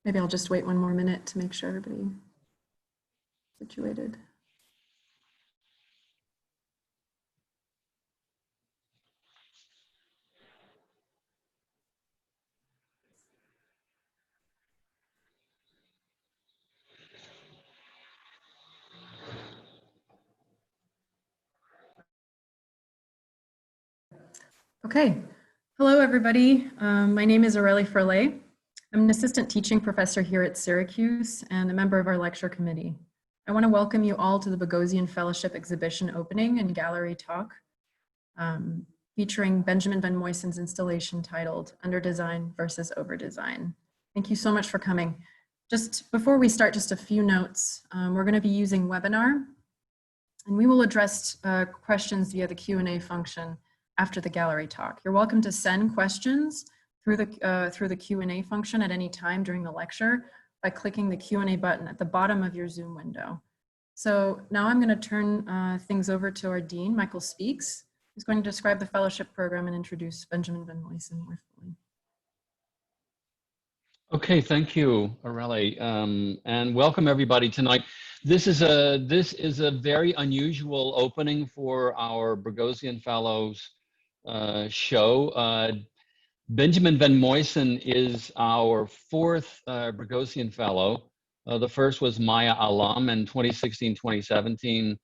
Maybe I'll just wait one more minute to make sure everybody situated. Okay, hello everybody. My name is Aurélie Ferlet. I'm an assistant teaching professor here at Syracuse and a member of our lecture committee. I want to welcome you all to the Boghosian Fellowship exhibition opening and gallery talk featuring Benjamin Vanmuysen's installation titled Under-Design versus Overdesign. Thank you so much for coming. Just before we start, just a few notes. We're going to be using webinar, and we will address questions via the Q&A function after the gallery talk. You're welcome to send questions through the Q&A function at any time during the lecture by clicking the Q&A button at the bottom of your Zoom window. So now I'm going to turn things over to our Dean, Michael Speaks, who's going to describe the fellowship program and introduce Benjamin Vanmuysen more fully. Okay, thank you, Aurélie, and welcome everybody tonight. This is a very unusual opening for our Boghosian Fellows show. Benjamin Vanmuysen is our fourth Boghosian Fellow. The first was Maya Alam in 2016-2017.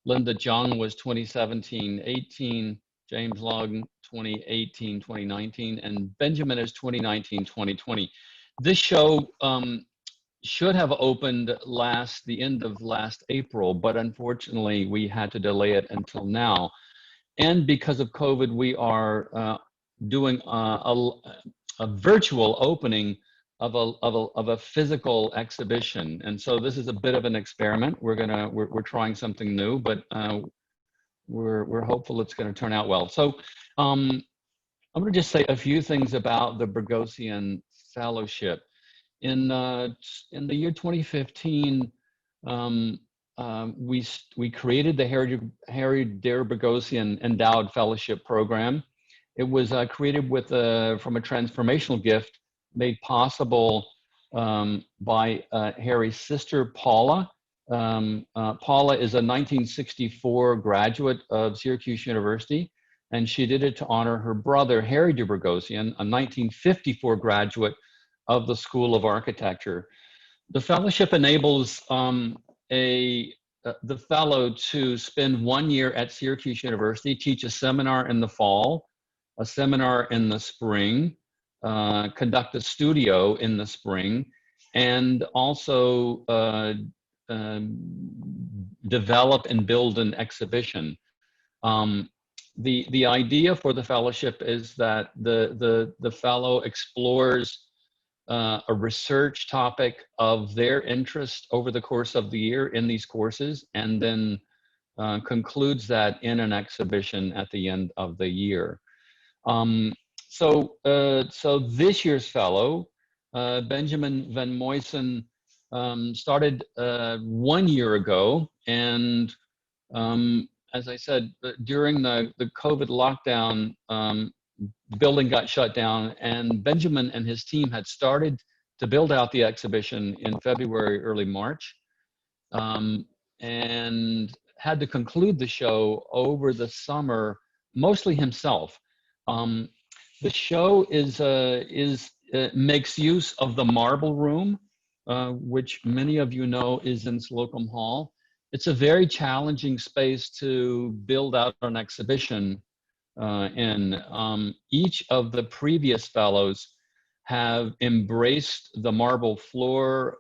Linda Jung was 2017-18. James Long 2018-2019, and Benjamin is 2019-2020. This show should have opened the end of last April, but unfortunately we had to delay it until now. And because of COVID, we are doing a virtual opening of a physical exhibition. And so this is a bit of an experiment. We're trying something new, but we're hopeful it's going to turn out well. So I'm going to just say a few things about the Boghosian Fellowship. In the year 2015, we created the Harry der Boghosian Endowed Fellowship Program. It was created from a transformational gift made possible by Harry's sister, Paula. Paula is a 1964 graduate of Syracuse University, and she did it to honor her brother, Harry der Boghosian, a 1954 graduate of the School of Architecture. The fellowship enables the fellow to spend 1 year at Syracuse University, teach a seminar in the fall, a seminar in the spring, conduct a studio in the spring, and also develop and build an exhibition. The idea for the fellowship is that the fellow explores a research topic of their interest over the course of the year in these courses, and then concludes that in an exhibition at the end of the year. So this year's fellow, Benjamin Vanmuysen, started 1 year ago, and as I said, during the COVID lockdown, the building got shut down, and Benjamin and his team had started to build out the exhibition in February, early March, and had to conclude the show over the summer, mostly himself. The show makes use of the Marble Room, which many of you know is in Slocum Hall. It's a very challenging space to build out an exhibition in. Each of the previous fellows have embraced the marble floor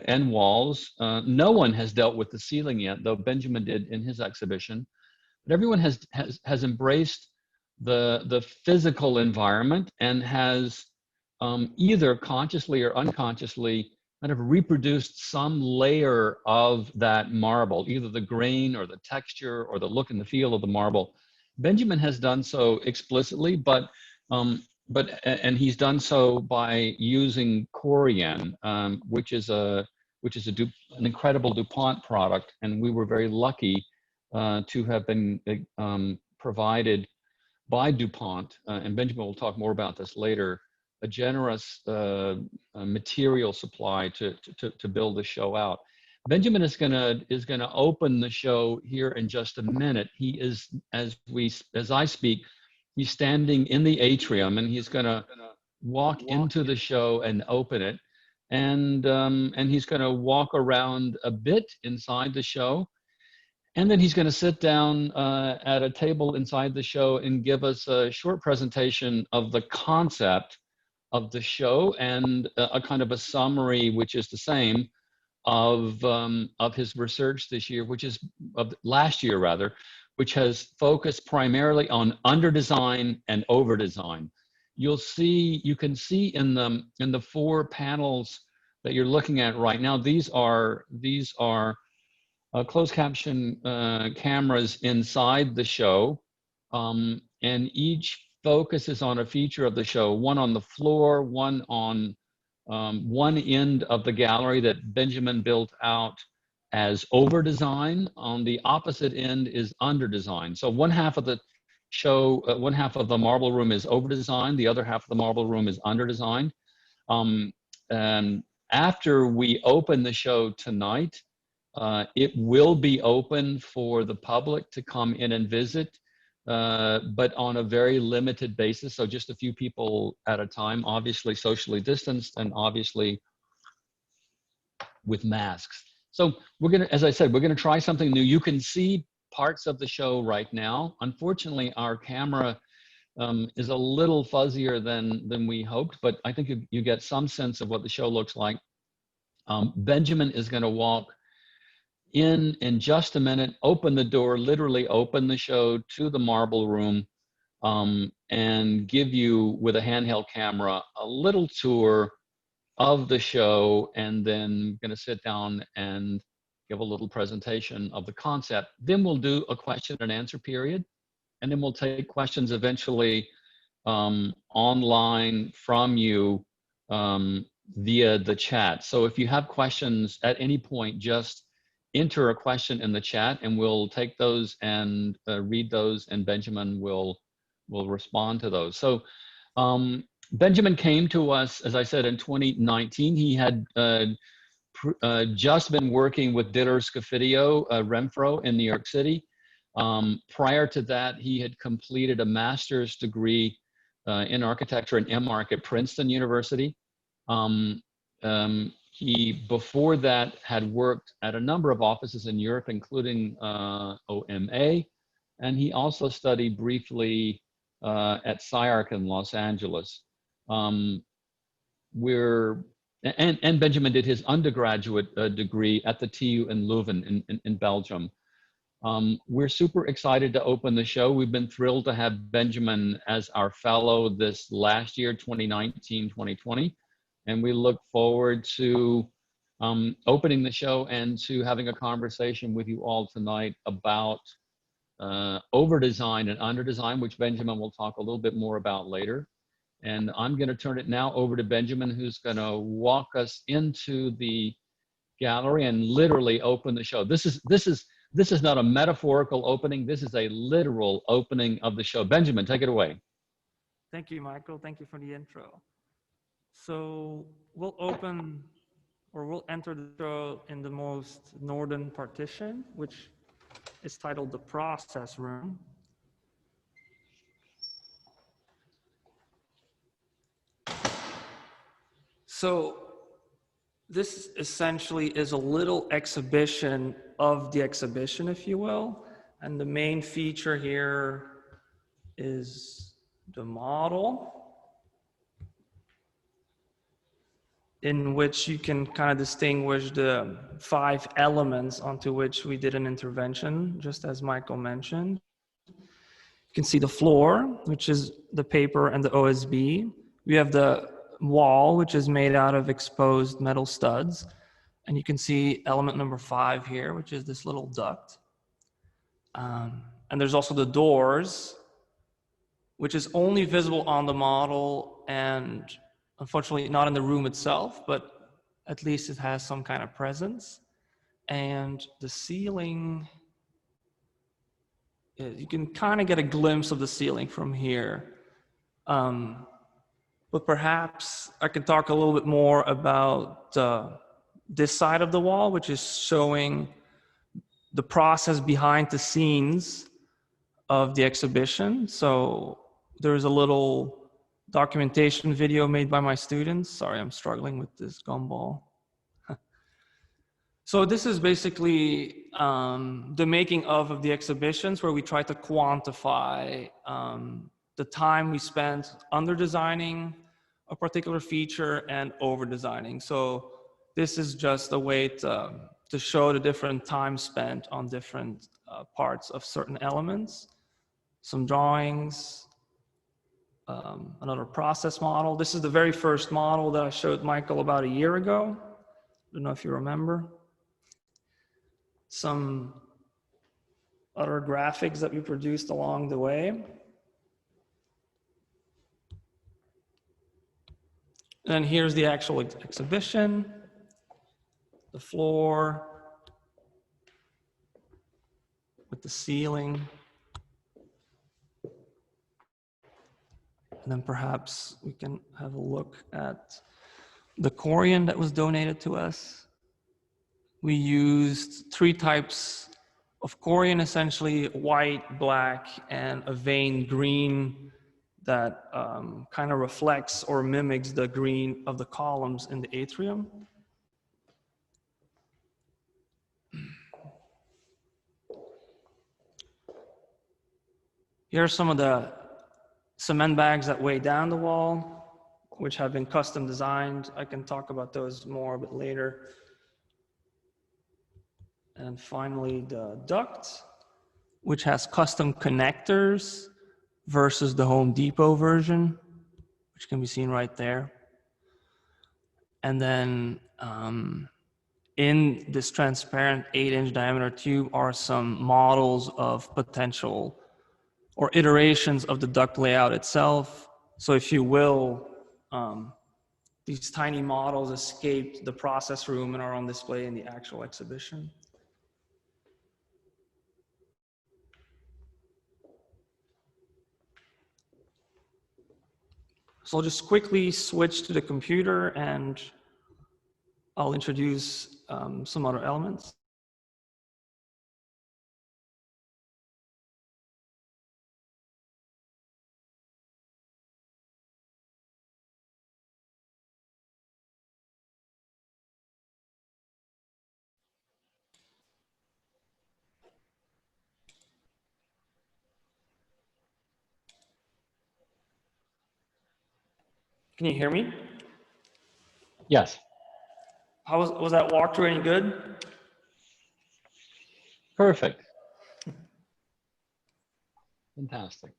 and walls. No one has dealt with the ceiling yet, though Benjamin did in his exhibition. But everyone has embraced the physical environment and has either consciously or unconsciously kind of reproduced some layer of that marble, either the grain or the texture or the look and the feel of the marble. Benjamin has done so explicitly, and he's done so by using corian, which is an incredible DuPont product, and we were very lucky to have been provided by DuPont, and Benjamin will talk more about this later, a generous material supply to build the show out. Benjamin is gonna open the show here in just a minute. He is, as I speak, he's standing in the atrium, and he's gonna walk into the show and open it, and he's gonna walk around a bit inside the show, and then he's gonna sit down at a table inside the show and give us a short presentation of the concept of the show and a kind of a summary, which is the same of his research this year, which is of last year rather, which has focused primarily on under-design and over-design. You can see in the 4 panels that you're looking at right now, these are closed caption cameras inside the show, and each focuses on a feature of the show, one on the floor, one on one end of the gallery that Benjamin built out as over-design. On the opposite end is under-design. So one half of the show, one half of the marble room is over-design, the other half of the marble room is under-design. After we open the show tonight, it will be open for the public to come in and visit, but on a very limited basis. So just a few people at a time, obviously socially distanced and obviously with masks. So we're gonna, as I said, we're gonna try something new. You can see parts of the show right now. Unfortunately, our camera is a little fuzzier than we hoped, but I think you get some sense of what the show looks like. Benjamin is gonna walk in just a minute, open the door, literally open the show to the marble room, and give you, with a handheld camera, a little tour of the show, and then going to sit down and give a little presentation of the concept. Then we'll do a question and answer period, and then we'll take questions eventually online from you via the chat. So if you have questions at any point, just enter a question in the chat, and we'll take those and read those, and Benjamin will respond to those. So Benjamin came to us, as I said, in 2019. He had just been working with Diller Scofidio Renfro in New York City. Prior to that, he had completed a master's degree in architecture and MArch at Princeton University. He, before that, had worked at a number of offices in Europe, including OMA, and he also studied briefly at SciArc in Los Angeles. And Benjamin did his undergraduate degree at the TU in Leuven in Belgium. We're super excited to open the show. We've been thrilled to have Benjamin as our fellow this last year, 2019-2020. And we look forward to opening the show and to having a conversation with you all tonight about over-design and under-design, which Benjamin will talk a little bit more about later. And I'm going to turn it now over to Benjamin, who's going to walk us into the gallery and literally open the show. This is not a metaphorical opening. This is a literal opening of the show. Benjamin, take it away. Thank you, Michael. Thank you for the intro. So we'll enter the show in the most northern partition, which is titled the process room. So this essentially is a little exhibition of the exhibition, if you will. And the main feature here is the model, in which you can kind of distinguish the 5 elements onto which we did an intervention, just as Michael mentioned. You can see the floor, which is the paper and the OSB. We have the wall, which is made out of exposed metal studs. And you can see element number 5 here, which is this little duct. And there's also the doors, which is only visible on the model and unfortunately not in the room itself, but at least it has some kind of presence. And the ceiling, you can kind of get a glimpse of the ceiling from here. but perhaps I can talk a little bit more about this side of the wall, which is showing the process behind the scenes of the exhibition. So there's a little documentation video made by my students. Sorry, I'm struggling with this gumball. So this is basically the making of the exhibitions, where we try to quantify the time we spent under designing a particular feature and over designing. So this is just a way to show the different time spent on different parts of certain elements. Some drawings, another process model. This is the very first model that I showed Michael about a year ago. I don't know if you remember. Some other graphics that we produced along the way. And here's the actual exhibition, the floor with the ceiling. And then perhaps we can have a look at the corian that was donated to us. We used 3 types of corian, essentially white, black, and a veined green that kind of reflects or mimics the green of the columns in the atrium. Here are some of the cement bags that weigh down the wall, which have been custom designed. I can talk about those more a bit later. And finally, the duct, which has custom connectors versus the Home Depot version, which can be seen right there. And then in this transparent 8-inch diameter tube are some models of potential or iterations of the duct layout itself. So if you will, these tiny models escaped the process room and are on display in the actual exhibition. So I'll just quickly switch to the computer and I'll introduce some other elements. Can you hear me? Yes. How was that walkthrough any good? Perfect. Fantastic.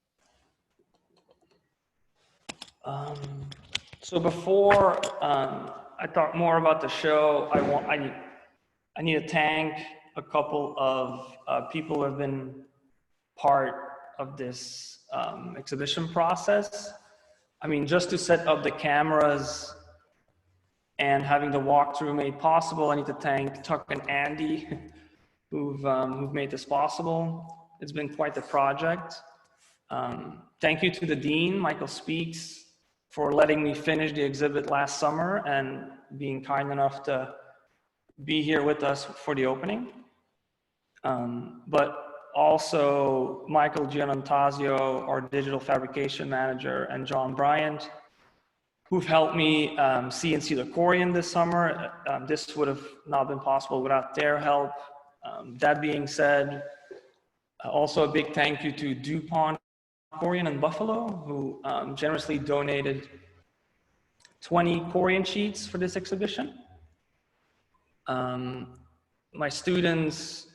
So before I talk more about the show, I need to thank a couple of people who have been part of this exhibition process. I mean, just to set up the cameras and having the walkthrough made possible, I need to thank Tuck and Andy who've made this possible. It's been quite the project. Thank you to the Dean, Michael Speaks, for letting me finish the exhibit last summer and being kind enough to be here with us for the opening. But also Michael Giannantasio, our digital fabrication manager, and John Bryant, who've helped me CNC the corian this summer. This would have not been possible without their help. That being said, also a big thank you to DuPont Corian in Buffalo, who generously donated 20 corian sheets for this exhibition. My students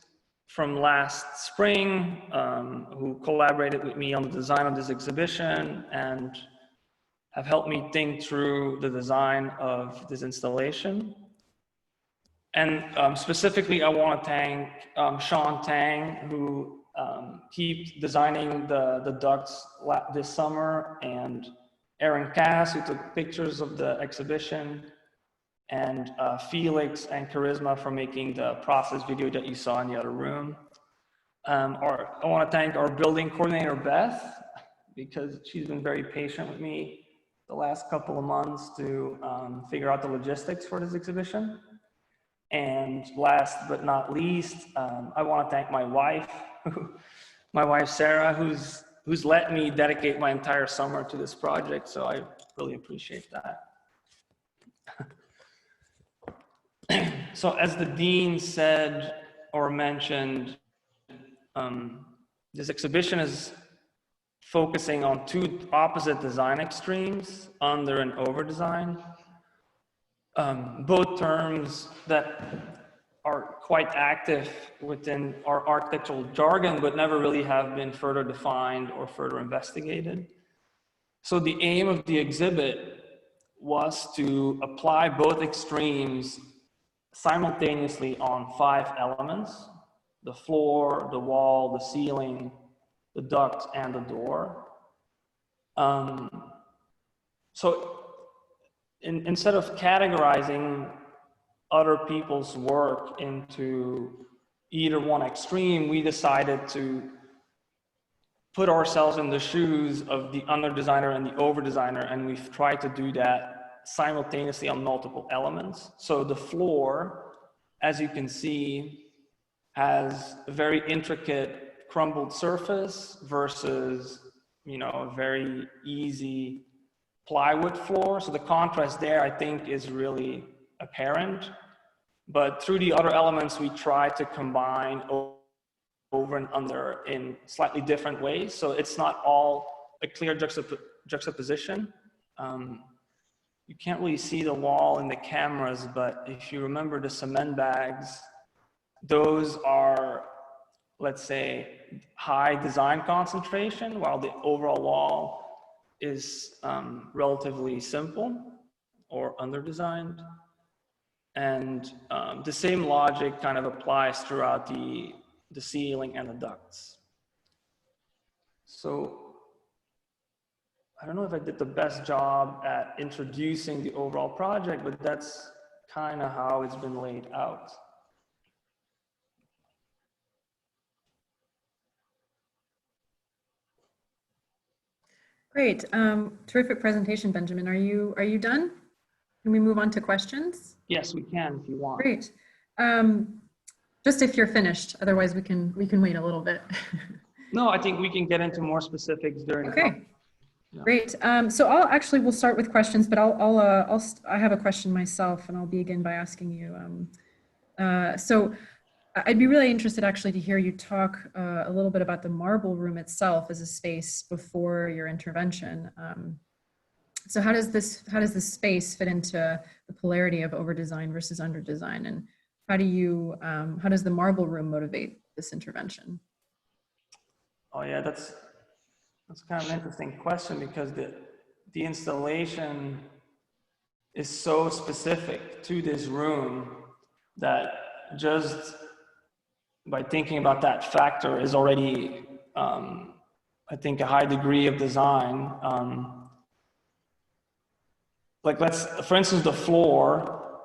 from last spring who collaborated with me on the design of this exhibition and have helped me think through the design of this installation. And specifically, I want to thank Sean Tang, who keeps designing the ducts this summer, and Aaron Cass, who took pictures of the exhibition, and Felix and Charisma for making the process video that you saw in the other room. I want to thank our building coordinator, Beth, because she's been very patient with me the last couple of months to figure out the logistics for this exhibition. And last but not least, I want to thank my wife, Sarah, who's let me dedicate my entire summer to this project. So I really appreciate that. So as the dean said or mentioned, this exhibition is focusing on two opposite design extremes, under and over design. Both terms that are quite active within our architectural jargon, but never really have been further defined or further investigated. So the aim of the exhibit was to apply both extremes simultaneously on 5 elements: the floor, the wall, the ceiling, the duct, and the door. Instead of categorizing other people's work into either one extreme, we decided to put ourselves in the shoes of the under designer and the over designer, and we've tried to do that simultaneously on multiple elements. So the floor, as you can see, has a very intricate crumbled surface versus, a very easy plywood floor. So the contrast there, I think, is really apparent. But through the other elements, we try to combine over and under in slightly different ways. So it's not all a clear juxtaposition. You can't really see the wall in the cameras, but if you remember the cement bags, those are, let's say, high design concentration, while the overall wall is relatively simple or under-designed. And the same logic kind of applies throughout the ceiling and the ducts. So I don't know if I did the best job at introducing the overall project, but that's kind of how it's been laid out. Great. Terrific presentation, Benjamin. Are you done? Can we move on to questions? Yes, we can if you want. Great. Just if you're finished, otherwise we can wait a little bit. No, I think we can get into more specifics during. Okay. Yeah. Great. So we'll start with questions, but I have a question myself, and I'll begin by asking you. So I'd be really interested actually to hear you talk a little bit about the marble room itself as a space before your intervention. So how does this space fit into the polarity of over-design versus under-design, and how does the marble room motivate this intervention? Oh yeah, that's kind of an interesting question, because the installation is so specific to this room that just by thinking about that factor is already, I think, a high degree of design. Like for instance, the floor,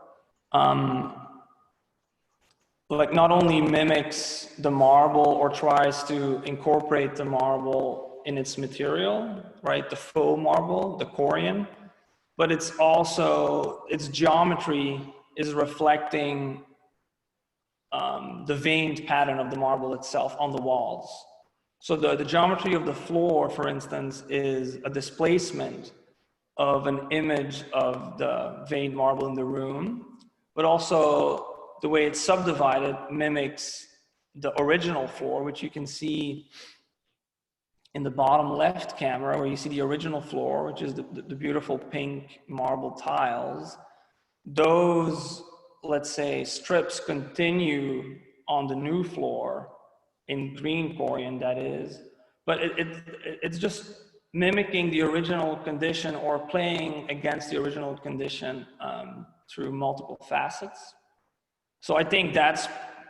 like not only mimics the marble or tries to incorporate the marble in its material, right? The faux marble, the Corian, but it's also, its geometry is reflecting the veined pattern of the marble itself on the walls. So the geometry of the floor, for instance, is a displacement of an image of the veined marble in the room, but also the way it's subdivided mimics the original floor, which you can see in the bottom left camera, where you see the original floor, which is the beautiful pink marble tiles. Those, let's say, strips continue on the new floor in green Corian, that is, but it's just mimicking the original condition or playing against the original condition through multiple facets. So I think that's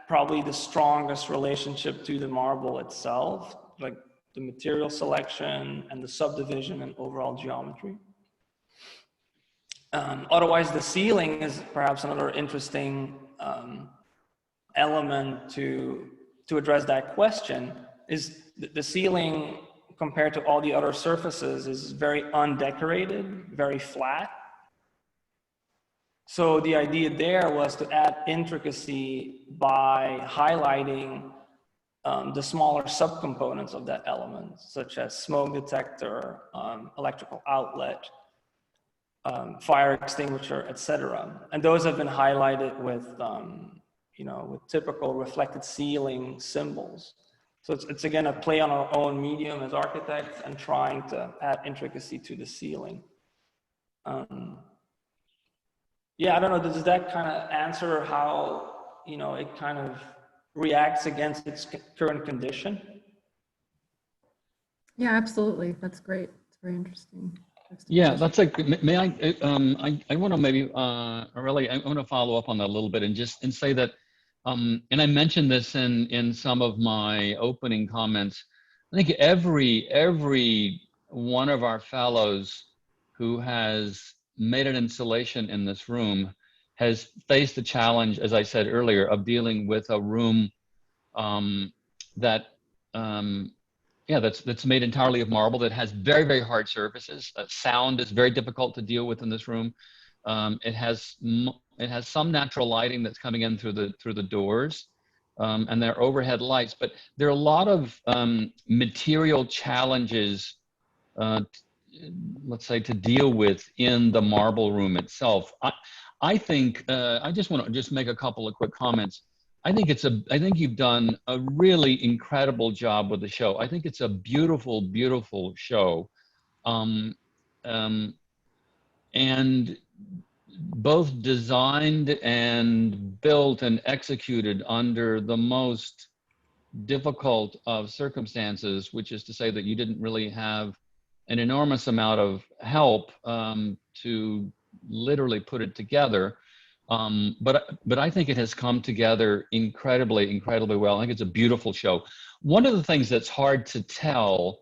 probably the strongest relationship to the marble itself, like the material selection and the subdivision and overall geometry. Otherwise, the ceiling is perhaps another interesting element to address that question. Is the ceiling compared to all the other surfaces, is very undecorated, very flat. So the idea there was to add intricacy by highlighting the smaller subcomponents of that element, such as smoke detector, electrical outlet, fire extinguisher, etc. And those have been highlighted with, you know, with typical reflected ceiling symbols. So it's again a play on our own medium as architects and trying to add intricacy to the ceiling. Yeah, I don't know, does that kind of answer how, you know, it kind of reacts against its current condition? Yeah, absolutely. That's great. It's very interesting. Yeah, that's like, may I want to maybe, really, I want to follow up on that a little bit and just, and say that, and I mentioned this in some of my opening comments. I think every one of our fellows who has made an installation in this room has faced the challenge, as I said earlier, of dealing with a room that's made entirely of marble, that has very, very hard surfaces. Sound is very difficult to deal with in this room. It has some natural lighting that's coming in through the doors, and there are overhead lights, but there are a lot of material challenges, let's say, to deal with in the marble room itself. I think I just want to just make a couple of quick comments. I think you've done a really incredible job with the show. I think it's a beautiful, beautiful show. And both designed and built and executed under the most difficult of circumstances, which is to say that you didn't really have an enormous amount of help to literally put it together. But I think it has come together incredibly, incredibly well. I think it's a beautiful show. One of the things that's hard to tell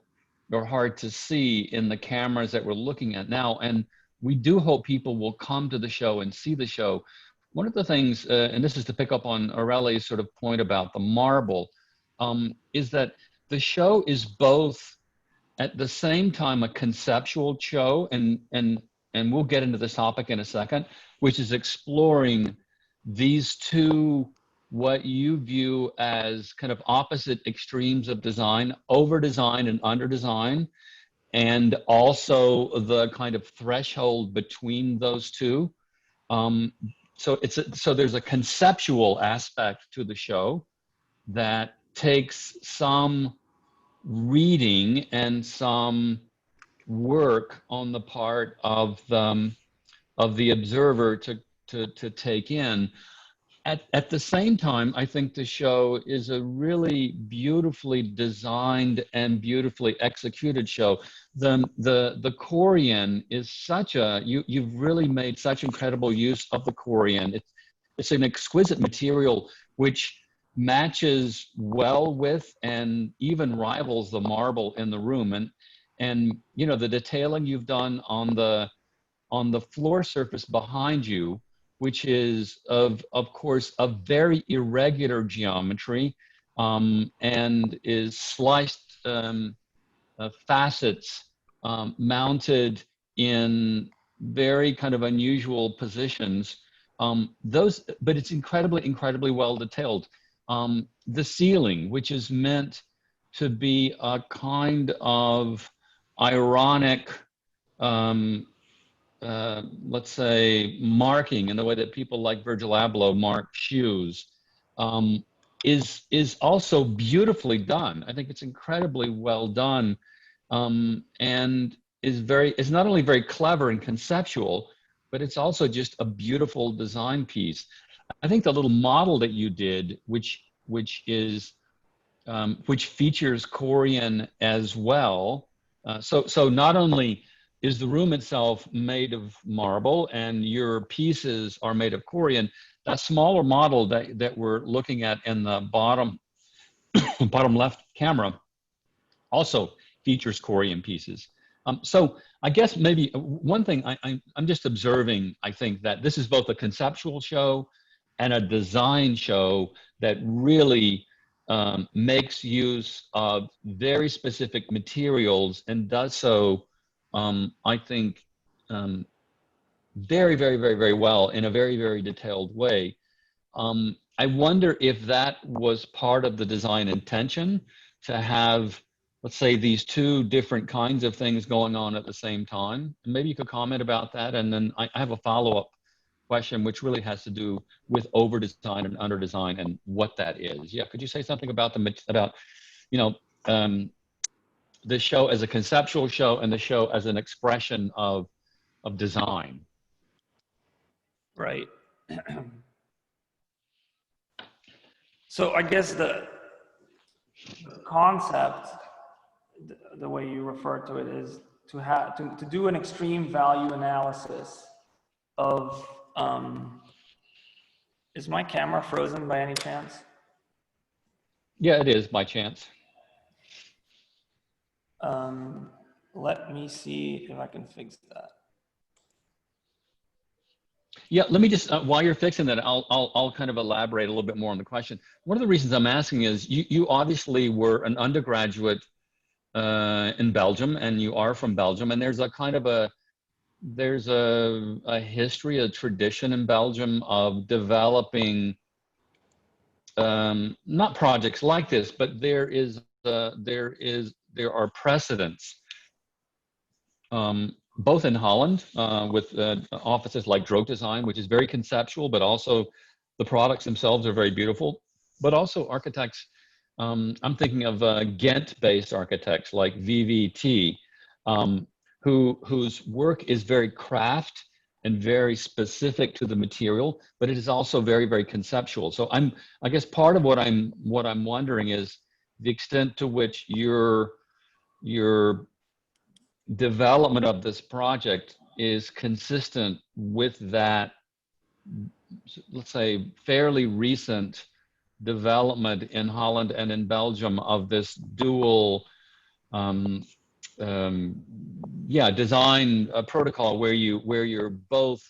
or hard to see in the cameras that we're looking at now, and we do hope people will come to the show and see the show. One of the things, and this is to pick up on Aurelie's sort of point about the marble, is that the show is both at the same time a conceptual show, and we'll get into this topic in a second, which is exploring these two, what you view as kind of opposite extremes of design, over-design and under-design, and also the kind of threshold between those two. So there's a conceptual aspect to the show that takes some reading and some work on the part of the observer to take in. At the same time, I think the show is a really beautifully designed and beautifully executed show. The corian is such a, you've really made such incredible use of the corian. It's an exquisite material which matches well with and even rivals the marble in the room. And you know, the detailing you've done on the floor surface behind you, which is of course a very irregular geometry, and is sliced facets mounted in very kind of unusual positions. But it's incredibly, incredibly well detailed. The ceiling, which is meant to be a kind of ironic, let's say, marking in the way that people like Virgil Abloh mark shoes, is also beautifully done. I think it's incredibly well done, and is not only very clever and conceptual, but it's also just a beautiful design piece. I think the little model that you did, which features corian as well. So not only is the room itself made of marble and your pieces are made of corian, that smaller model that we're looking at in the bottom left camera also features corian pieces. So I guess maybe one thing I'm just observing, I think that this is both a conceptual show and a design show that really makes use of very specific materials and does so, I think, very, very, very, very well in a very, very detailed way. I wonder if that was part of the design intention, to have, let's say, these two different kinds of things going on at the same time. Maybe you could comment about that. And then I have a follow-up question, which really has to do with over-design and under-design and what that is. Yeah, could you say something about you know, the show as a conceptual show and the show as an expression of design? Right. So I guess the concept, the way you refer to it, is to do an extreme value analysis of, is my camera frozen by any chance? Yeah, it is by chance. Let me see if I can fix that. Yeah, let me just, while you're fixing that, I'll kind of elaborate a little bit more on the question. One of the reasons I'm asking is you obviously were an undergraduate in Belgium, and you are from Belgium, and there's a kind of a history, a tradition in Belgium of developing not projects like this, but there are precedents. Both in Holland with offices like duct design, which is very conceptual, but also the products themselves are very beautiful. But also architects, I'm thinking of Ghent-based architects like VVT, whose work is very craft and very specific to the material, but it is also very, very conceptual. So I guess part of what I'm wondering is the extent to which your development of this project is consistent with that, let's say, fairly recent development in Holland and in Belgium of this dual design protocol where you're both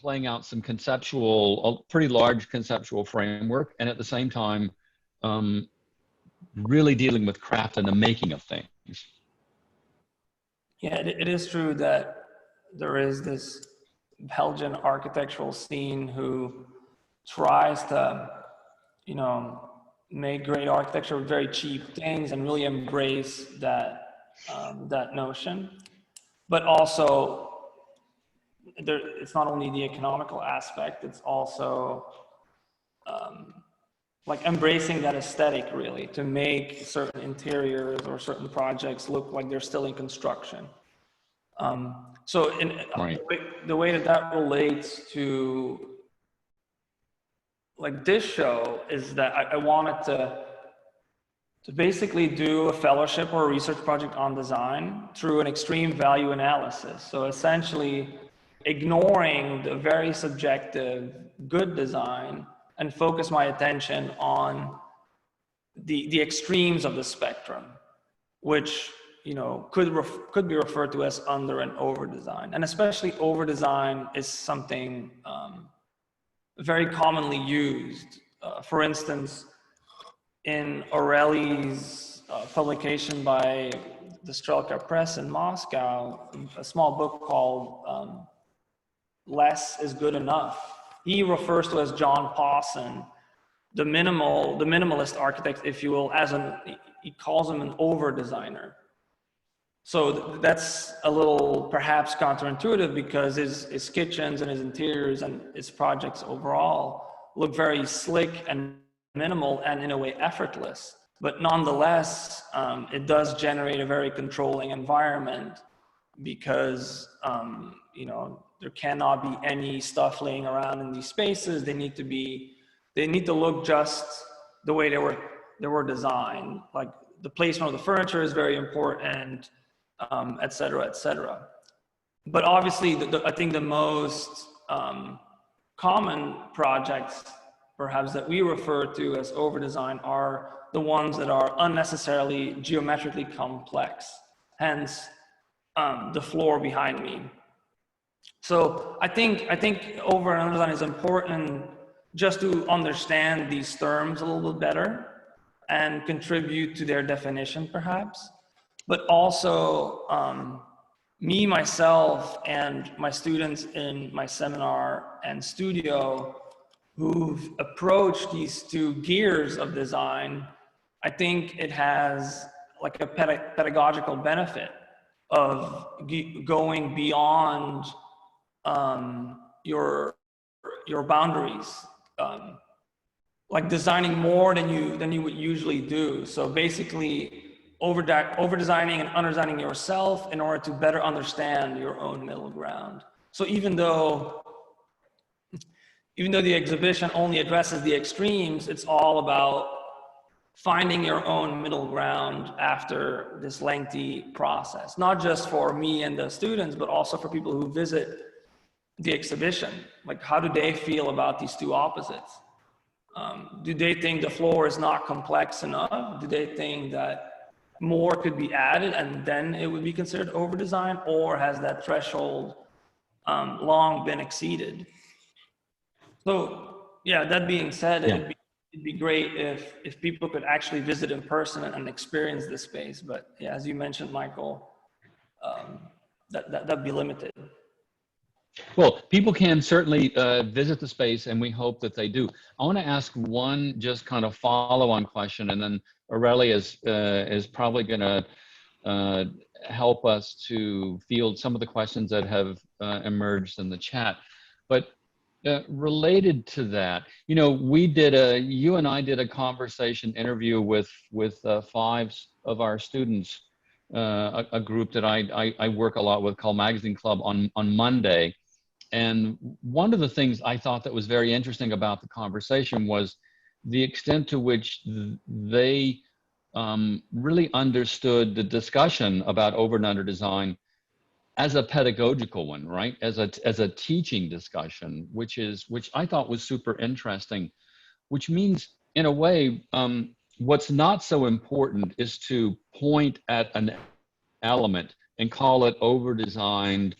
playing out some conceptual, a pretty large conceptual framework, and at the same time really dealing with craft and the making of things. Yeah, it is true that there is this Belgian architectural scene who tries to, make great architecture with very cheap things and really embrace that that notion. But also, it's not only the economical aspect; it's also like embracing that aesthetic, really, to make certain interiors or certain projects look like they're still in construction. Right. The way that relates to like this show is that I wanted to basically do a fellowship or a research project on design through an extreme value analysis. So essentially ignoring the very subjective good design and focus my attention on the extremes of the spectrum, which could be referred to as under and over design. And especially over design is something very commonly used. For instance, in O'Reilly's publication by the Strelka Press in Moscow, a small book called Less is Good Enough, he refers to as John Pawson, the minimalist architect, if you will, he calls him an over designer. So that's a little perhaps counterintuitive because his kitchens and his interiors and his projects overall look very slick and minimal and in a way effortless. But nonetheless, it does generate a very controlling environment because there cannot be any stuff laying around in these spaces. They need to look just the way they were designed. Like the placement of the furniture is very important, et cetera, et cetera. But obviously, I think the most common projects, perhaps, that we refer to as over-design are the ones that are unnecessarily geometrically complex, hence the floor behind me. So I think over and under design is important just to understand these terms a little bit better. and contribute to their definition perhaps, but also me, myself, and my students in my seminar and studio who've approached these two gears of design, I think it has like a pedagogical benefit of going beyond your boundaries, like designing more than you would usually do. So basically, over-designing and under-designing yourself in order to better understand your own middle ground. So even though the exhibition only addresses the extremes, it's all about finding your own middle ground after this lengthy process, not just for me and the students, but also for people who visit the exhibition. Like, how do they feel about these two opposites? Do they think the floor is not complex enough? Do they think that more could be added and then it would be considered over-design, or has that threshold long been exceeded? So yeah, that being said, Yeah. it'd be great if people could actually visit in person and experience this space. But yeah, as you mentioned, Michael, that'd be limited. Well, people can certainly visit the space, and we hope that they do. I want to ask one just kind of follow-on question, and then Aurelie is probably going to help us to field some of the questions that have emerged in the chat. But related to that, you know, you and I did a conversation interview with 5 of our students, a group that I work a lot with called Magazine Club on Monday. And one of the things I thought that was very interesting about the conversation was the extent to which they really understood the discussion about over and under design as a pedagogical one, right? As a teaching discussion, which I thought was super interesting, which means in a way, what's not so important is to point at an element and call it over-designed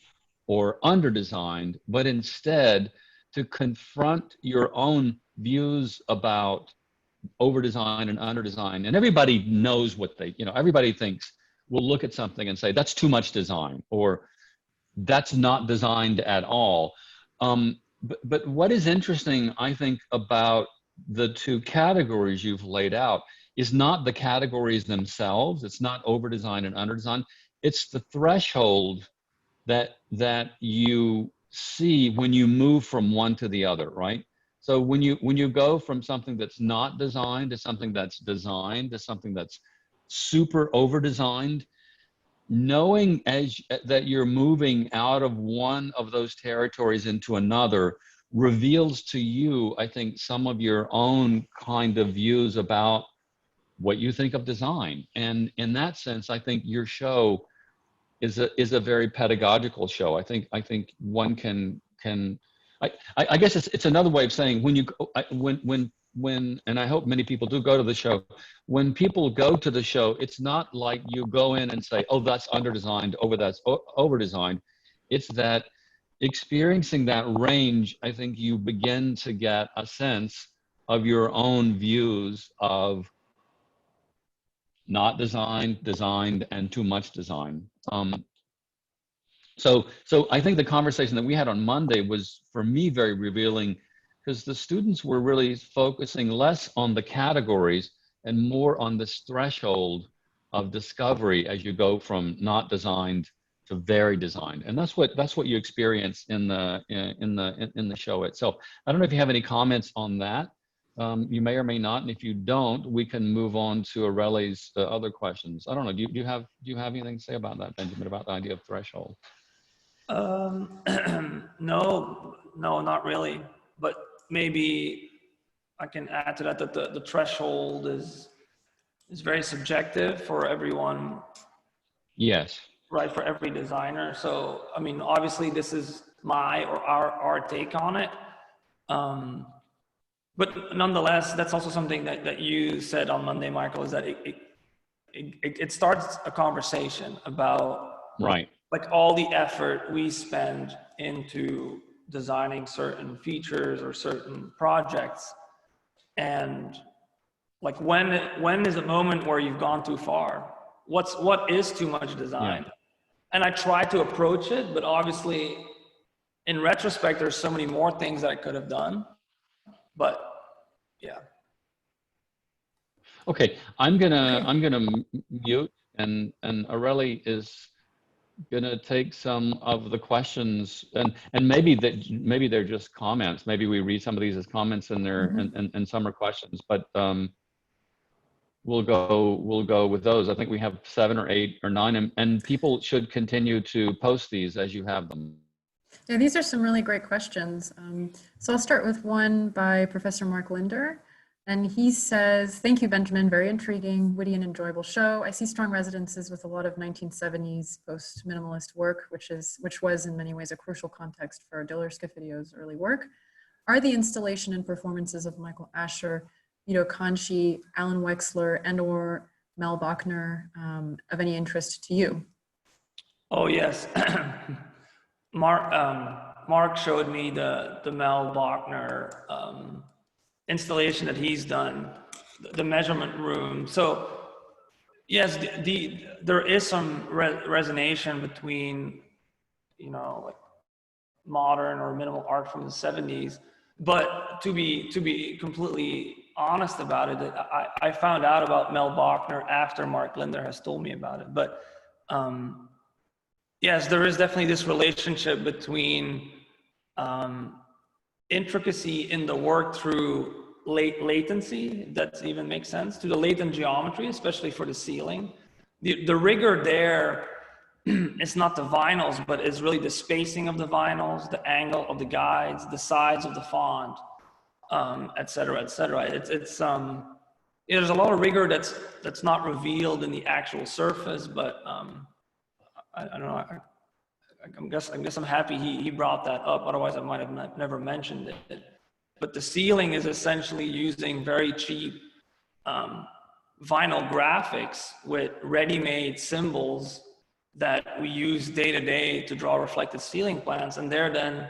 or under-designed, but instead to confront your own views about over-design and under-design. And everybody knows what everybody thinks, will look at something and say, that's too much design, or that's not designed at all. But what is interesting, I think, about the two categories you've laid out is not the categories themselves. It's not over-design and under-design. It's the threshold that you see when you move from one to the other, right? So when you go from something that's not designed to something that's designed to something that's super over-designed, knowing that you're moving out of one of those territories into another reveals to you, I think, some of your own kind of views about what you think of design. And in that sense, I think your show is a very pedagogical show. I think one can I guess it's another way of saying when and I hope many people do go to the show. When people go to the show, it's not like you go in and say, oh, that's under-designed, that's over-designed. It's that experiencing that range, I think you begin to get a sense of your own views of not designed, designed, and too much design. So I think the conversation that we had on Monday was, for me, very revealing, because the students were really focusing less on the categories and more on this threshold of discovery as you go from not designed to very designed, and that's what you experience in the show itself. I don't know if you have any comments on that. You may or may not, and if you don't, we can move on to Aurelie's other questions. I don't know. Do you have anything to say about that, Benjamin, about the idea of threshold? No, not really. But maybe I can add to that the threshold is very subjective for everyone. Yes. Right, for every designer. So, I mean, obviously this is my or our take on it. But nonetheless, that's also something that you said on Monday, Michael, is that it starts a conversation about Right. like all the effort we spend into designing certain features or certain projects. And like when is a moment where you've gone too far? What is too much design? Yeah. And I try to approach it, but obviously in retrospect, there's so many more things that I could have done, but yeah. Okay, I'm gonna mute, and Aurelie is gonna take some of the questions, and maybe they're just comments. Maybe we read some of these as comments, and and some are questions. But we'll go with those. I think we have 7 or 8 or 9, and people should continue to post these as you have them. Yeah, these are some really great questions. So I'll start with one by Professor Mark Linder. And he says, thank you, Benjamin. Very intriguing, witty, and enjoyable show. I see strong resonances with a lot of 1970s post-minimalist work, which was in many ways a crucial context for Diller Scafidio's early work. Are the installation and performances of Michael Asher, Vito Conchi, Alan Wexler, and/or Mel Bachner of any interest to you? Oh, yes. Mark showed me the Mel Bachner installation that he's done, the measurement room. So yes, there is some resonation between, you know, like modern or minimal art from the 70s. But to be completely honest about it, I found out about Mel Bachner after Mark Linder has told me about it. But yes, there is definitely this relationship between intricacy in the work through latency, if that even makes sense, to the latent geometry, especially for the ceiling. The rigor there is not the vinyls, but it's really the spacing of the vinyls, the angle of the guides, the size of the font, et cetera, et cetera. There's a lot of rigor that's not revealed in the actual surface, but I don't know. I guess I'm happy he brought that up. Otherwise, I might have never mentioned it. But the ceiling is essentially using very cheap vinyl graphics with ready-made symbols that we use day to day to draw reflected ceiling plans, and they're then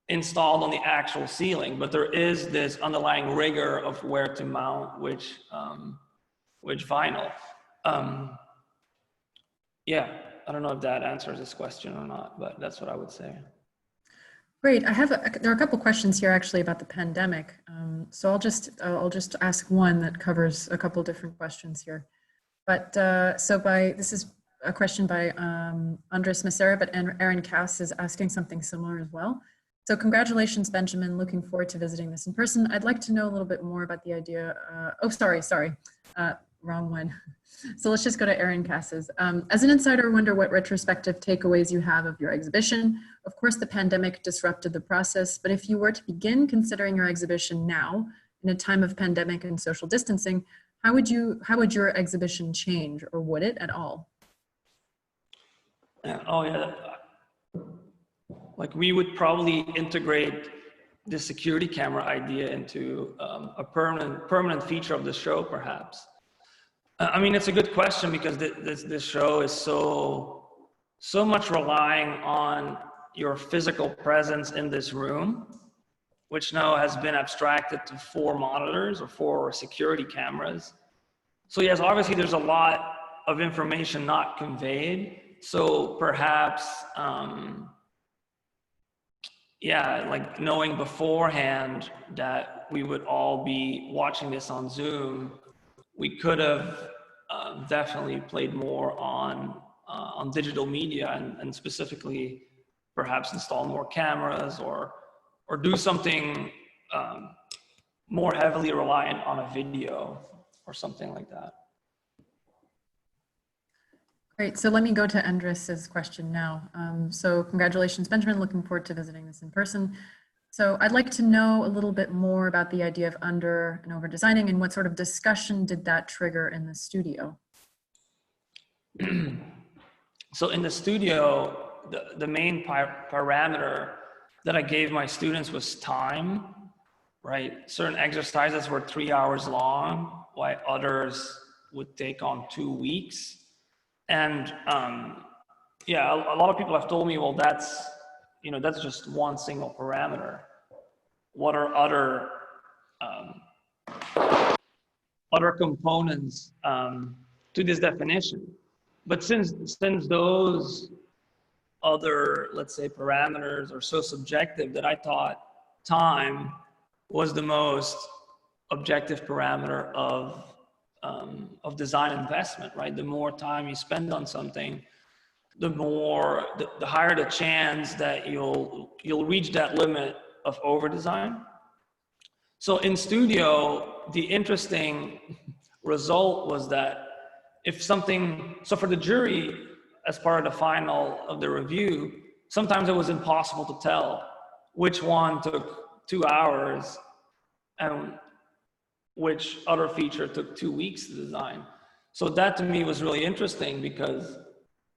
installed on the actual ceiling. But there is this underlying rigor of where to mount which vinyl. Yeah. I don't know if that answers this question or not, but that's what I would say. Great. There are a couple questions here actually about the pandemic. So I'll just ask one that covers a couple different questions here. But this is a question by Andres Macera, but Aaron Cass is asking something similar as well. So congratulations, Benjamin. Looking forward to visiting this in person. I'd like to know a little bit more about the idea. Sorry. Wrong one. So let's just go to Aaron Cass's. As an insider, I wonder what retrospective takeaways you have of your exhibition. Of course, the pandemic disrupted the process, but if you were to begin considering your exhibition now, in a time of pandemic and social distancing, how would your exhibition change, or would it at all? Oh yeah, like we would probably integrate the security camera idea into a permanent feature of the show, perhaps. I mean, it's a good question because this show is so much relying on your physical presence in this room, which now has been abstracted to 4 monitors or 4 security cameras. So yes, obviously there's a lot of information not conveyed. So perhaps, yeah, like knowing beforehand that we would all be watching this on Zoom, we could have definitely played more on digital media and specifically perhaps install more cameras or do something more heavily reliant on a video or something like that. Great. So let me go to Andres's question now. So congratulations, Benjamin. Looking forward to visiting this in person. So I'd like to know a little bit more about the idea of under and over designing and what sort of discussion did that trigger in the studio? So in the studio, the main parameter that I gave my students was time, right? Certain exercises were 3 hours long, while others would take on 2 weeks. And yeah, a lot of people have told me, well, that's just one single parameter. What are other other components to this definition. But since those other, let's say, parameters are so subjective, that I thought time was the most objective parameter of design investment, right? The more time you spend on something, the higher the chance that you'll reach that limit of over design. So in studio, the interesting result was that if something, so for the jury, as part of the final of the review, sometimes it was impossible to tell which one took 2 hours and which other feature took 2 weeks to design. So that to me was really interesting, because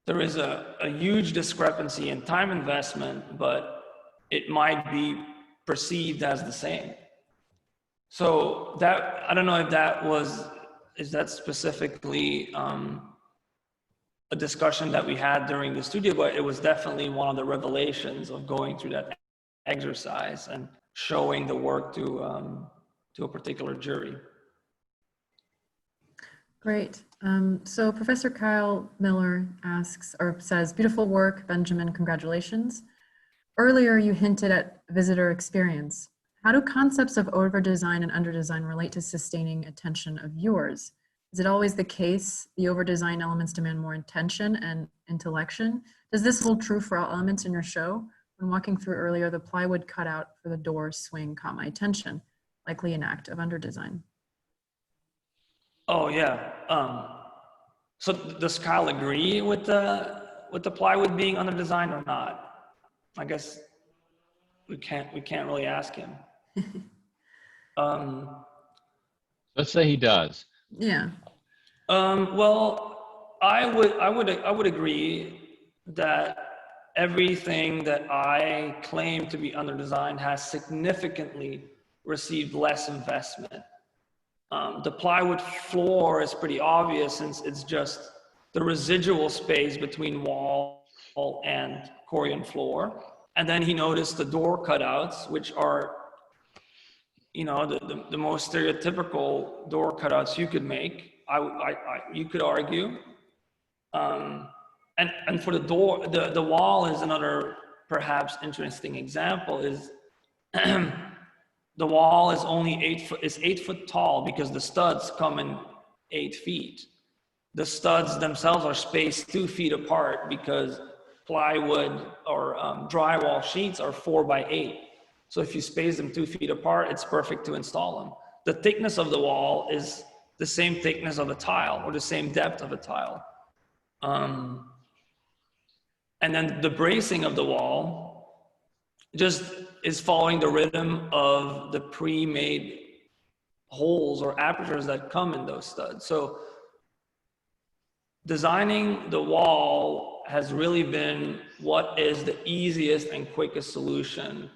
there is a huge discrepancy in time investment, but it might be perceived as the same. So that, I don't know if that was, is that specifically a discussion that we had during the studio, but it was definitely one of the revelations of going through that exercise and showing the work to a particular jury. Great. So Professor Kyle Miller asks, or says, beautiful work, Benjamin, congratulations. Earlier, you hinted at visitor experience. How do concepts of over-design and under-design relate to sustaining attention of viewers? Is it always the case the over-design elements demand more intention and intellection? Does this hold true for all elements in your show? When walking through earlier, the plywood cutout for the door swing caught my attention, likely an act of under-design. Oh yeah. So does Kyle agree with the plywood being under design or not? I guess we can't really ask him. Let's say he does. Yeah. Well, I would agree that everything that I claim to be under design has significantly received less investment. The plywood floor is pretty obvious, since it's just the residual space between wall and Korean floor. And then he noticed the door cutouts, which are, you know, the most stereotypical door cutouts you could make. You could argue. And for the door, the wall is another perhaps interesting example. Is the wall is only 8 foot tall because the studs come in 8 feet. The studs themselves are spaced 2 feet apart because plywood or drywall sheets are 4 by 8. So if you space them 2 feet apart, it's perfect to install them. The thickness of the wall is the same thickness of a tile, or the same depth of a tile. And then the bracing of the wall just is following the rhythm of the pre-made holes or apertures that come in those studs. So designing the wall has really been what is the easiest and quickest solution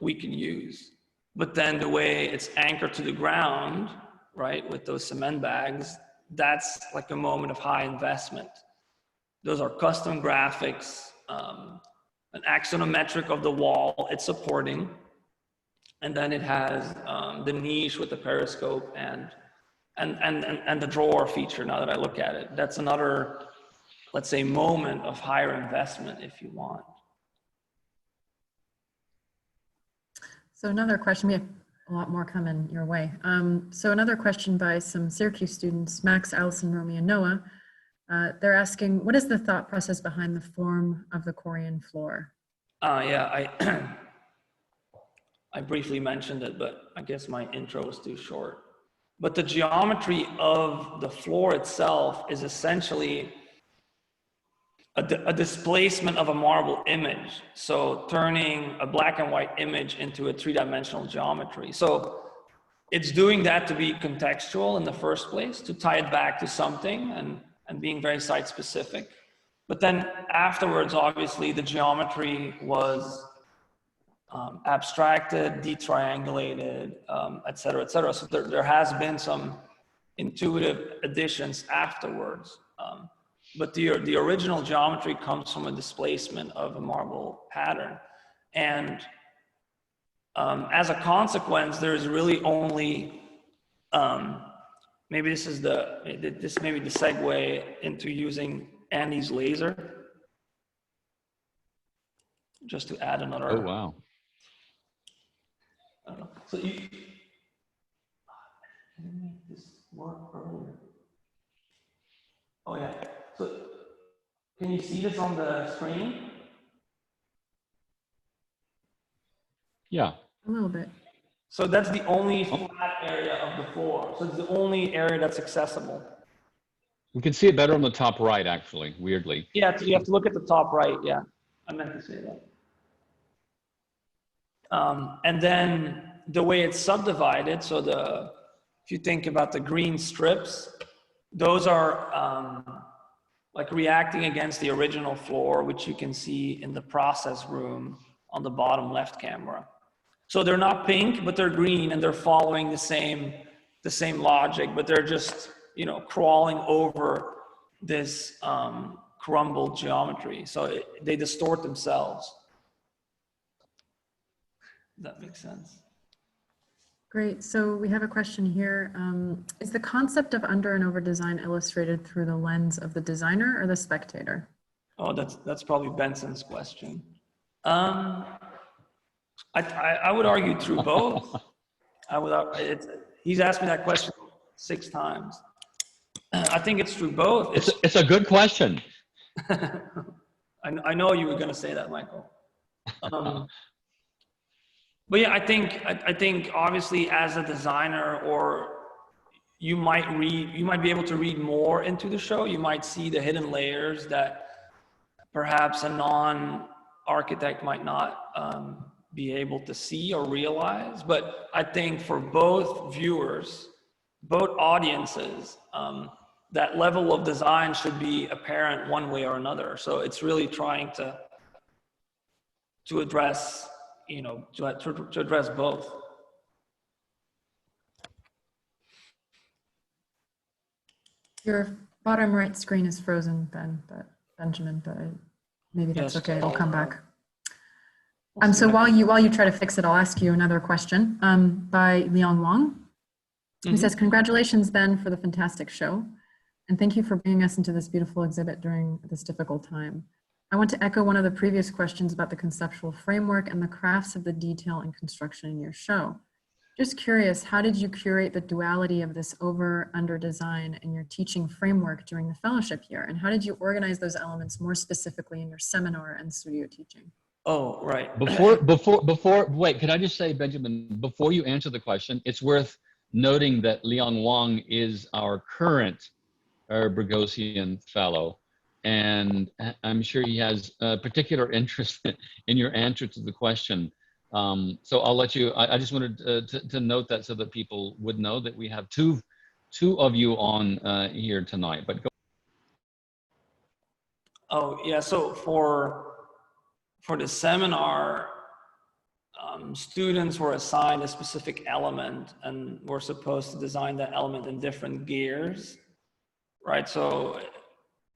we can use. But then the way it's anchored to the ground, right, with those cement bags, that's like a moment of high investment. Those are custom graphics, an axonometric of the wall it's supporting, and then it has the niche with the periscope and the drawer feature. Now that I look at it, that's another, let's say, moment of higher investment, if you want. So another question, we have a lot more coming your way. So another question by some Syracuse students, Max, Allison, Romy, and Noah. They're asking, what is the thought process behind the form of the Korean floor? Yeah, I briefly mentioned it, but I guess my intro was too short. But the geometry of the floor itself is essentially a displacement of a marble image. So turning a black and white image into a three-dimensional geometry. So it's doing that to be contextual in the first place, to tie it back to something and being very site specific. But then afterwards, obviously, the geometry was abstracted, detriangulated, et cetera, et cetera. So there has been some intuitive additions afterwards. But the original geometry comes from a displacement of a marble pattern. And as a consequence, there's really only maybe this is this may be the segue into using Andy's laser, just to add another. Oh, wow. I don't know. So you didn't make this work earlier. Oh yeah. So can you see this on the screen? Yeah. A little bit. So that's the only flat area of the floor. So it's the only area that's accessible. We can see it better on the top right, actually, weirdly. Yeah, you have to look at the top right. Yeah, I meant to say that. And then the way it's subdivided, so if you think about the green strips, those are like reacting against the original floor, which you can see in the process room on the bottom left camera. So they're not pink, but they're green, and they're following the same logic, but they're just, you know, crawling over this crumbled geometry. So they distort themselves. That makes sense. Great. So we have a question here. Is the concept of under and over design illustrated through the lens of the designer or the spectator? Oh, that's probably Benson's question. I would argue through both. He's asked me that question 6 times. I think it's through both. It's a good question. I know you were going to say that, Michael. But yeah, I think obviously as a designer, or you might be able to read more into the show. You might see the hidden layers that perhaps a non-architect might not be able to see or realize. But I think for both viewers, both audiences, that level of design should be apparent one way or another. So it's really trying to address, you know, to address both. Your bottom right screen is frozen, Benjamin, but maybe that's okay. It'll come back. So while you try to fix it, I'll ask you another question by Liang Wang. He says, "Congratulations, Ben, for the fantastic show, and thank you for bringing us into this beautiful exhibit during this difficult time. I want to echo one of the previous questions about the conceptual framework and the crafts of the detail and construction in your show. Just curious, how did you curate the duality of this over-under design in your teaching framework during the fellowship year? And how did you organize those elements more specifically in your seminar and studio teaching?" Oh, right. Wait, could I just say, Benjamin, before you answer the question, it's worth noting that Liang Wang is our current Boghosian Fellow. And I'm sure he has a particular interest in your answer to the question. So I'll let you, I just wanted to note that so that people would know that we have two of you on here tonight, but go. Oh yeah, so for the seminar, students were assigned a specific element and were supposed to design that element in different gears, right? So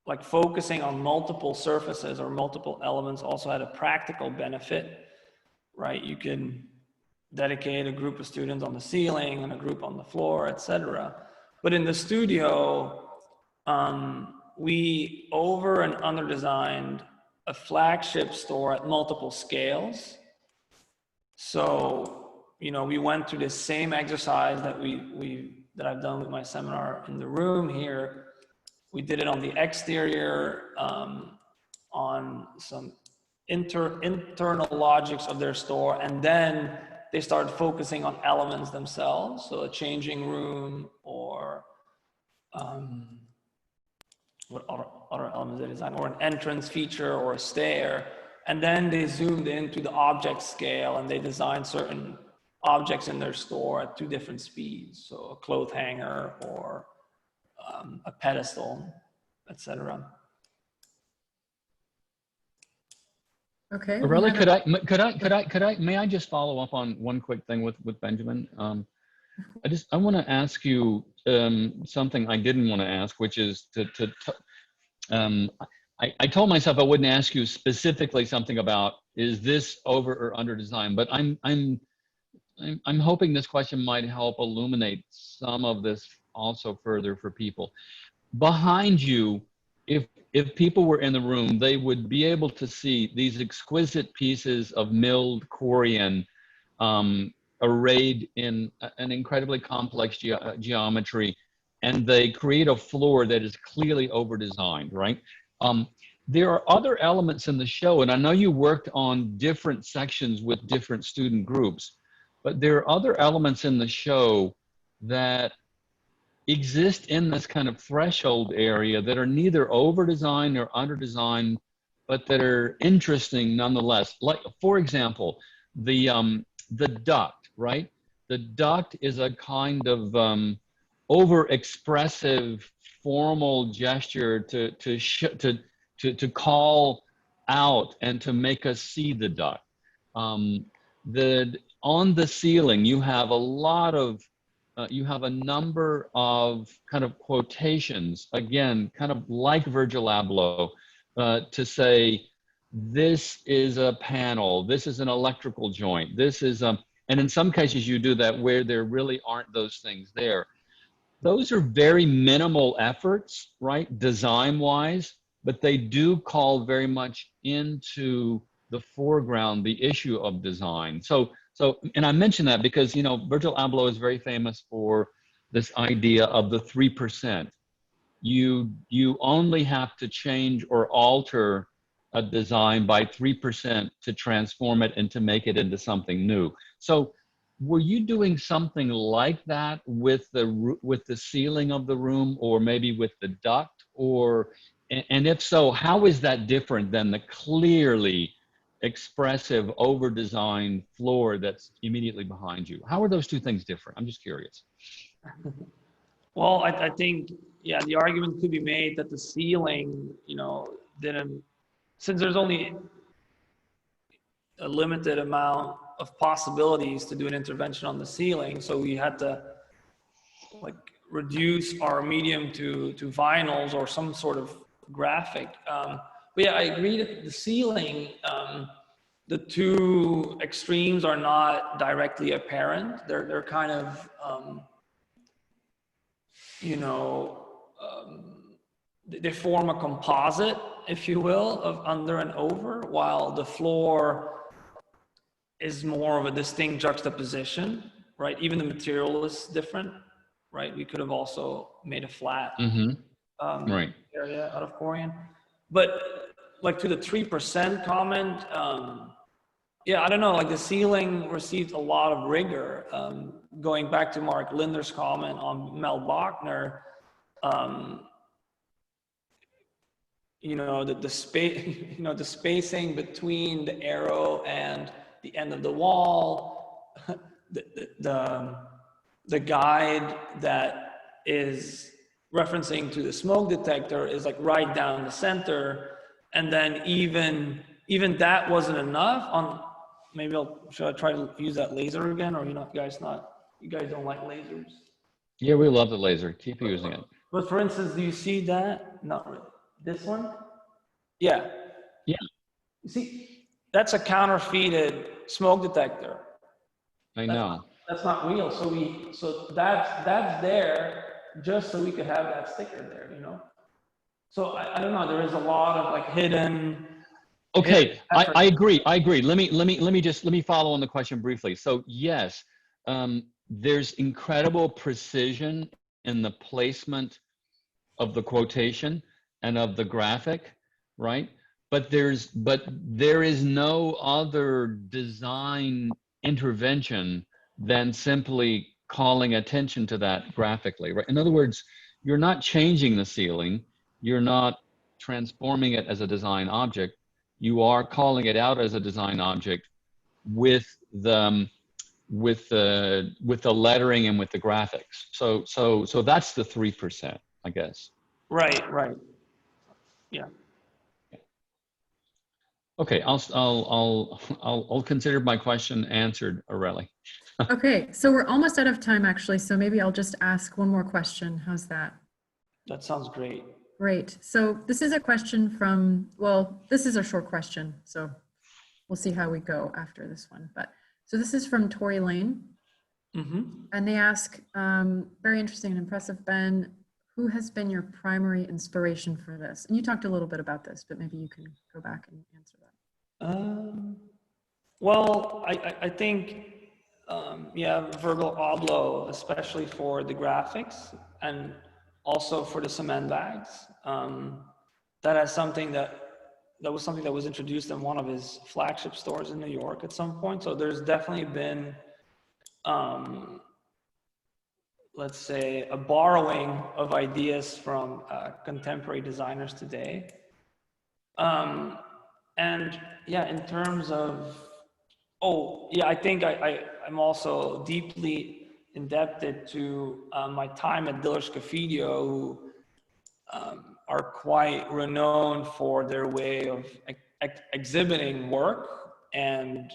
like focusing on multiple surfaces or multiple elements also had a practical benefit, right? You can dedicate a group of students on the ceiling and a group on the floor, etc. But in the studio, we over and under designed a flagship store at multiple scales. So, you know, we went through the same exercise that that I've done with my seminar in the room here. We did it on the exterior, on some internal logics of their store, and then they started focusing on elements themselves. So a changing room, or what other elements they design, or an entrance feature or a stair. And then they zoomed into the object scale and they designed certain objects in their store at 2 different speeds. So a clothes hanger or a pedestal, etc. Okay. Really, may I just follow up on one quick thing with Benjamin? I want to ask you something I didn't want to ask, which is I told myself I wouldn't ask you specifically something about, is this over or under design, but I'm hoping this question might help illuminate some of this also further for people. Behind you, if people were in the room, they would be able to see these exquisite pieces of milled Corian arrayed in an incredibly complex geometry, and they create a floor that is clearly over-designed, right? There are other elements in the show, and I know you worked on different sections with different student groups, but there are other elements in the show that exist in this kind of threshold area that are neither over-designed nor under-designed, but that are interesting nonetheless. Like, for example, the duct, right? The duct is a kind of over-expressive formal gesture to call out and to make us see the duct. On the ceiling, you have a lot of you have a number of kind of quotations, again, kind of like Virgil Abloh, to say, this is a panel, this is an electrical joint, this is, and in some cases you do that where there really aren't those things there. Those are very minimal efforts, right, design-wise, but they do call very much into the foreground the issue of design. So, and I mention that because, you know, Virgil Abloh is very famous for this idea of the 3%. You only have to change or alter a design by 3% to transform it and to make it into something new. So were you doing something like that with the ceiling of the room, or maybe with the duct? Or, and if so, how is that different than the clearly expressive, over-designed floor that's immediately behind you? How are those two things different? I'm just curious. Well, I think, yeah, the argument could be made that the ceiling, you know, didn't, since there's only a limited amount of possibilities to do an intervention on the ceiling, so we had to like reduce our medium to vinyls or some sort of graphic. But yeah, I agree that the ceiling, the two extremes are not directly apparent. They're kind of, you know, they form a composite, if you will, of under and over, while the floor is more of a distinct juxtaposition, right? Even the material is different, right? We could have also made a flat Right. area out of Corian. But like to the 3% comment, yeah, I don't know, like the ceiling received a lot of rigor. Going back to Mark Linder's comment on Mel Bachner, you know, the space, you know, the spacing between the arrow and the end of the wall, the guide that is referencing to the smoke detector is like right down the center. And then even that wasn't enough on, maybe should I try to use that laser again, or you guys don't like lasers? Yeah, we love the laser. Keep using it. But for instance, do you see that? Not really. This one? Yeah. Yeah. You see, that's a counterfeited smoke detector. I know. That's not real. So that's there just so we could have that sticker there, you know? So I don't know, there is a lot of like hidden. Okay, I agree. Let me follow on the question briefly. So yes, there's incredible precision in the placement of the quotation and of the graphic, right? But there is no other design intervention than simply calling attention to that graphically, right? In other words, you're not changing the ceiling, you're not transforming it as a design object, you are calling it out as a design object with the lettering and with the graphics. So that's the 3%, I guess. Right. Yeah. Okay, I'll consider my question answered, Aurelie. Okay, so we're almost out of time actually, so maybe I'll just ask one more question. How's that? That sounds great. Great. So this is a question from, well, this is a short question, so we'll see how we go after this one. But so this is from Tori Lane. And they ask, very interesting and impressive, Ben, who has been your primary inspiration for this? And you talked a little bit about this, but maybe you can go back and answer that. Well, I think, yeah, Virgil Abloh, especially for the graphics and also for the cement bags. That is something that was something that was introduced in one of his flagship stores in New York at some point. So there's definitely been, let's say, a borrowing of ideas from contemporary designers today. And yeah, in terms of, oh yeah, I think I'm also deeply indebted to my time at Diller Scofidio, who are quite renowned for their way of exhibiting work, and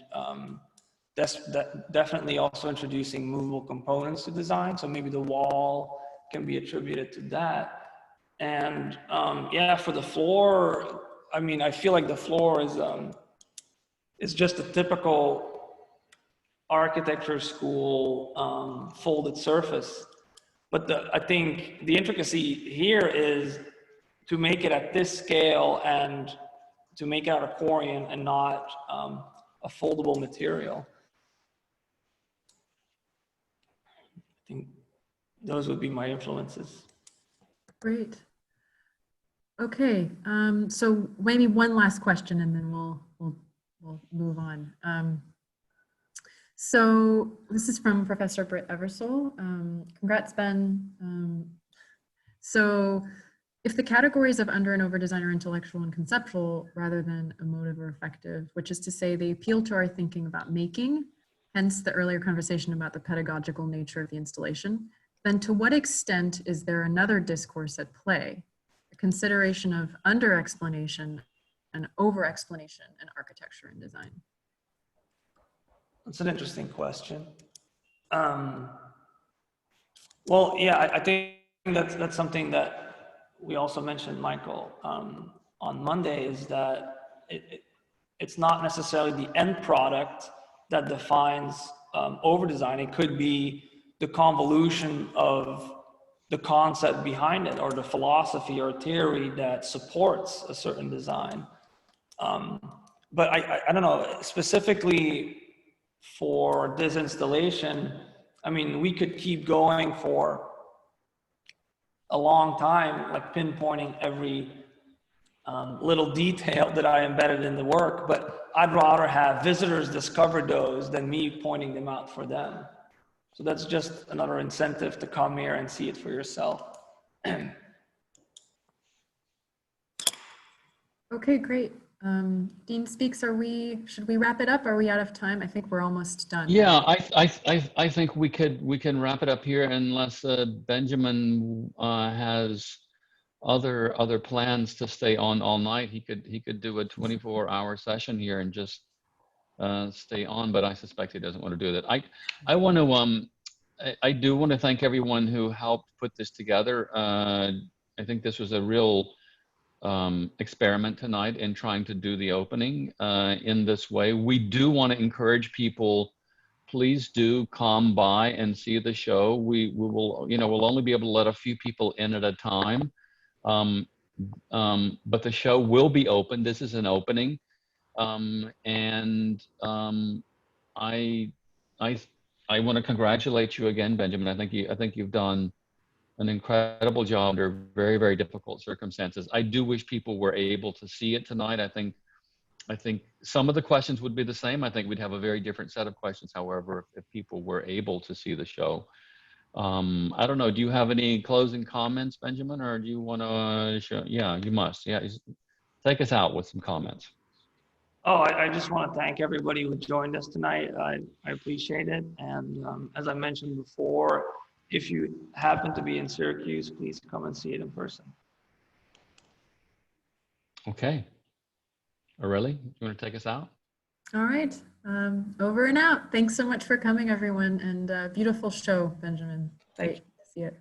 definitely also introducing movable components to design. So maybe the wall can be attributed to that. And yeah, for the floor, I mean, I feel like the floor is just a typical architecture school folded surface. But I think the intricacy here is to make it at this scale and to make it out of corian and not a foldable material. I think those would be my influences. Great. Okay, so maybe one last question and then we'll move on. So this is from Professor Britt Eversole. Congrats, Ben. So if the categories of under and over design are intellectual and conceptual rather than emotive or affective, which is to say they appeal to our thinking about making, hence the earlier conversation about the pedagogical nature of the installation, then to what extent is there another discourse at play? A consideration of under-explanation and over-explanation in architecture and design? That's an interesting question. Well, yeah, I think that's something that we also mentioned, Michael, on Monday, is that it's not necessarily the end product that defines over-design. It could be the convolution of the concept behind it, or the philosophy or theory that supports a certain design. But I don't know, specifically for this installation, I mean, we could keep going for a long time, like pinpointing every little detail that I embedded in the work, but I'd rather have visitors discover those than me pointing them out for them. So that's just another incentive to come here and see it for yourself. Okay, great. Dean Speaks, should we wrap it up? Are we out of time? I think we're almost done. Yeah, I think we can wrap it up here unless Benjamin has other plans to stay on all night. He could do a 24-hour session here and just stay on, but I suspect he doesn't want to do that. I do want to thank everyone who helped put this together. I think this was a real experiment tonight in trying to do the opening in this way. We do want to encourage people, please do come by and see the show. We will, we'll only be able to let a few people in at a time, but the show will be open. This is an opening, and I want to congratulate you again, Benjamin. I think you've done an incredible job under very, very difficult circumstances. I do wish people were able to see it tonight. I think some of the questions would be the same. I think we'd have a very different set of questions, however, if people were able to see the show. I don't know, do you have any closing comments, Benjamin, or do you want to show? Yeah, you must. Yeah, take us out with some comments. Oh, I just want to thank everybody who joined us tonight. I appreciate it. And as I mentioned before, if you happen to be in Syracuse, please come and see it in person. Okay. Aurelie, you want to take us out? All right. Over and out. Thanks so much for coming, everyone. And beautiful show, Benjamin. Great to see it.